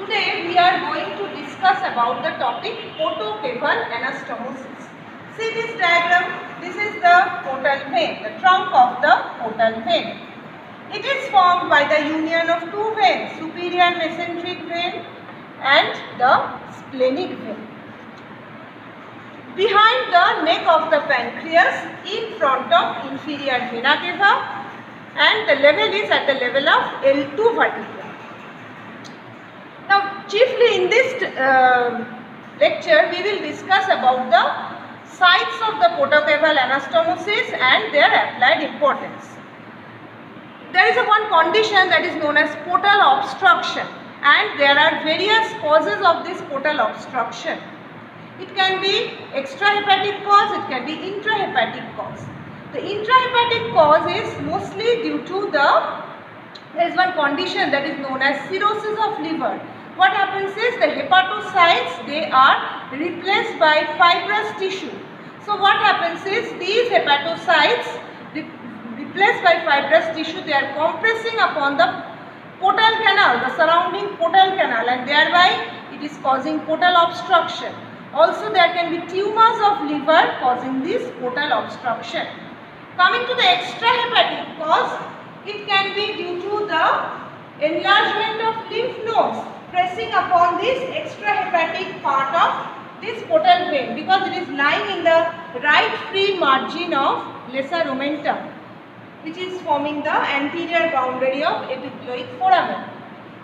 Today we are going to discuss about the topic portocaval anastomosis. See this diagram, this is the portal vein, the trunk of the portal vein. It is formed by the union of two veins, superior mesenteric vein and the splenic vein. Behind the neck of the pancreas, in front of inferior vena cava, and the level is at the level of L2 vertebra. Now, chiefly in this lecture, we will discuss about the sites of the portocaval anastomosis and their applied importance. There is one condition that is known as portal obstruction, and there are various causes of this portal obstruction. It can be extrahepatic cause, it can be intrahepatic cause. The intrahepatic cause is mostly due to there is one condition that is known as cirrhosis of liver. What happens is the hepatocytes, they are replaced by fibrous tissue. So what happens is these hepatocytes replaced by fibrous tissue, they are compressing upon the portal canal, the surrounding portal canal, and thereby it is causing portal obstruction. Also there can be tumors of liver causing this portal obstruction. Coming to the extrahepatic cause, it can be due to the enlargement of lymph nodes pressing upon this extrahepatic part of this portal vein, because it is lying in the right free margin of lesser omentum, which is forming the anterior boundary of epiploic foramen.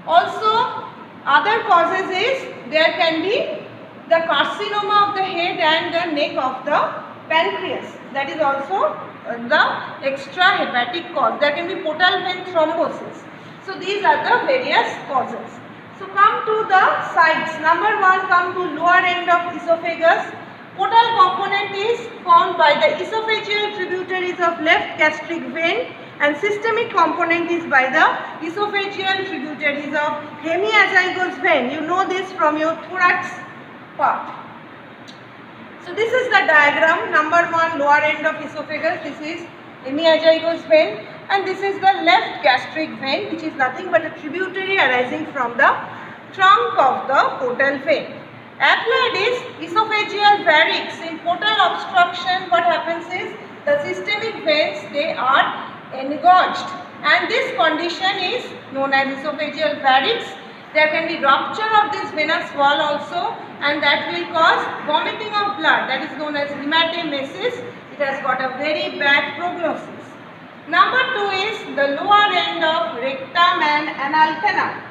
Also, other causes is there can be the carcinoma of the head and the neck of the pancreas. That is also the extrahepatic cause. There can be portal vein thrombosis. So these are the various causes. So come to the sides. Number one, come to lower end of esophagus. Portal component is formed by the esophageal tributaries of left gastric vein, and systemic component is by the esophageal tributaries of hemiazygous vein. You know this from your thorax part. So this is the diagram. Number one, lower end of esophagus. This is hemiazygous vein, and this is the left gastric vein, which is nothing but a tributary arising from the trunk of the portal vein. Applied is esophageal varix. In portal obstruction, what happens is the systemic veins, they are engorged, and this condition is known as esophageal varix. There can be rupture of this venous wall also, and that will cause vomiting of blood, that is known as hematemesis. It has got a very bad prognosis. Number two is the lower end of rectum and anal canal.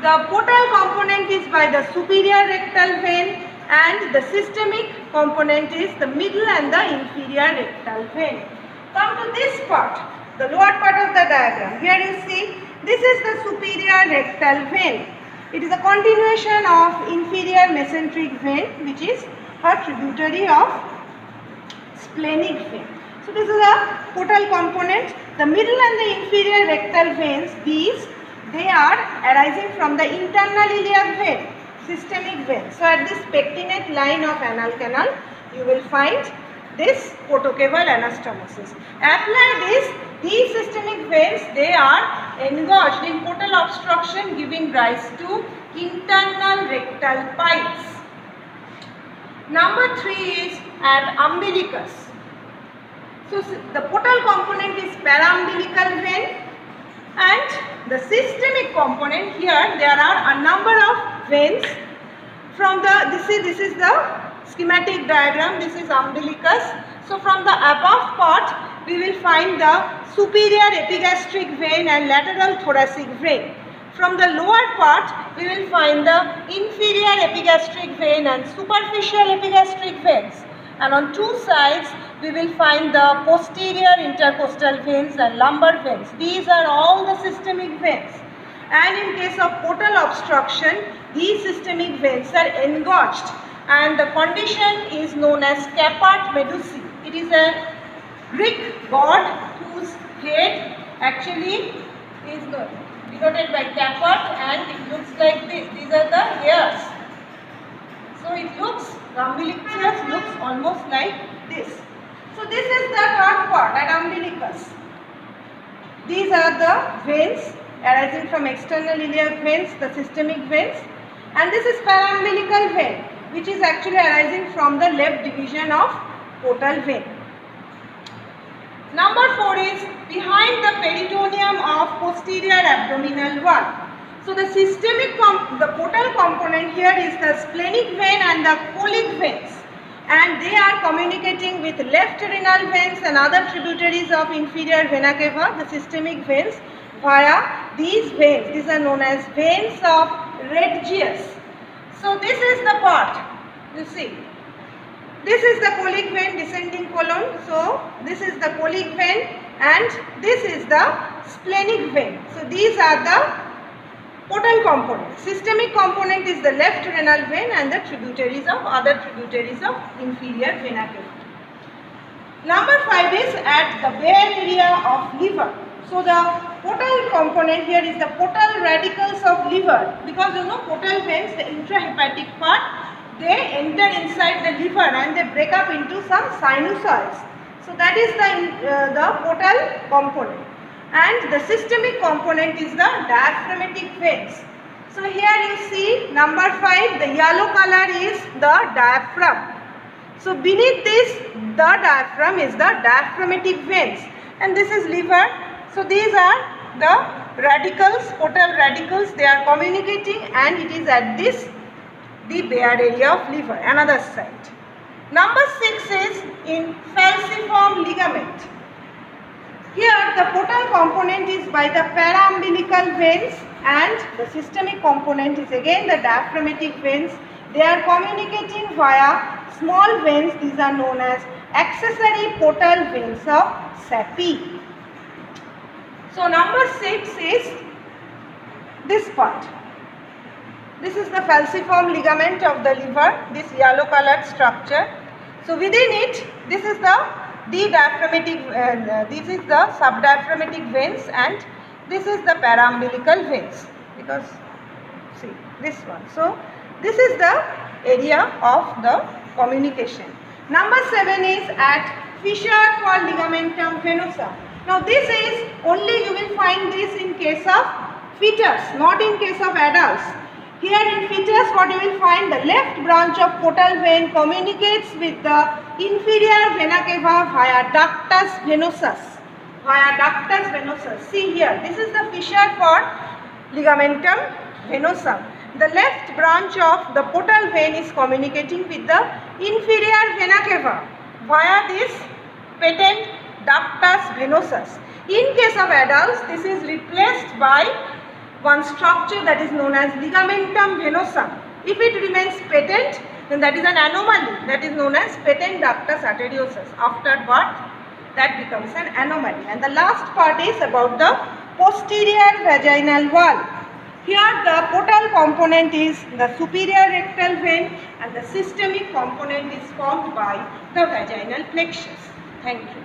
The portal component is by the superior rectal vein, and the systemic component is the middle and the inferior rectal vein. Come to this part, the lower part of the diagram. Here you see, this is the superior rectal vein. It is a continuation of inferior mesenteric vein, which is a tributary of splenic vein. So this is a portal component. The middle and the inferior rectal veins, they are arising from the internal iliac vein, systemic vein. So at this pectinate line of anal canal, you will find this portocaval anastomosis. Applied is these systemic veins, they are engorged in portal obstruction, giving rise to internal rectal pipes. Number three is at umbilicus. So the portal component is paraumbilical vein, and the systemic component, here there are a number of veins. From the this is the schematic diagram. This is umbilicus. So from the above part, we will find the superior epigastric vein and lateral thoracic vein. From the lower part, we will find the inferior epigastric vein and superficial epigastric veins. And on two sides, we will find the posterior intercostal veins and lumbar veins. These are all the systemic veins. And in case of portal obstruction, these systemic veins are engorged, and the condition is known as caput medusae. It is a Greek god whose head actually is denoted by caput, and it looks like this. These are the hairs. So it looks, the umbilicus looks almost like this. So this is the third part at umbilicus. These are the veins arising from external iliac veins, the systemic veins, and this is paraumbilical vein, which is actually arising from the left division of portal vein. Number 4 is behind the peritoneum of posterior abdominal wall. So the the portal component here is the splenic vein and the colic veins, and they are communicating with left renal veins and other tributaries of inferior vena cava, the systemic veins, via these veins. These are known as veins of Retzius. So this is the part, you see. This is the colic vein, descending colon. So this is the colic vein and this is the splenic vein. So these are the portal component. Systemic component is the left renal vein and the tributaries of other tributaries of inferior vena cava. Number 5 is at the bare area of liver. So the portal component here is the portal radicals of liver, because you know portal veins, the intrahepatic part, they enter inside the liver and they break up into some sinusoids. So that is the portal component. And the systemic component is the diaphragmatic veins. So here you see number 5, the yellow color is the diaphragm. So beneath this, the diaphragm is the diaphragmatic veins, and this is liver. So these are the radicals, portal radicals, they are communicating, and it is at this, the bare area of liver, another site. Number 6 is in falciform ligament. Here the portal component is by the paraumbilical veins and the systemic component is again the diaphragmatic veins. They are communicating via small veins. These are known as accessory portal veins of Sappi. So number 6 is this part. This is the falciform ligament of the liver, this yellow colored structure. So within it, this is the diaphragmatic, this is the subdiaphragmatic veins and this is the paraumbilical veins, because see this one. So this is the area of the communication. Number 7 is at fissure for ligamentum venosum. Now this is only, you will find this in case of fetus, not in case of adults. Here in fetus, what you will find, the left branch of portal vein communicates with the inferior vena cava via ductus venosus. See here, this is the fissure for ligamentum venosum. The left branch of the portal vein is communicating with the inferior vena cava via this patent ductus venosus. In case of adults, this is replaced by one structure that is known as ligamentum venosum. If it remains patent, then that is an anomaly, that is known as patent ductus arteriosus. After birth, that becomes an anomaly. And the last part is about the posterior vaginal wall. Here the portal component is the superior rectal vein and the systemic component is formed by the vaginal plexus. Thank you.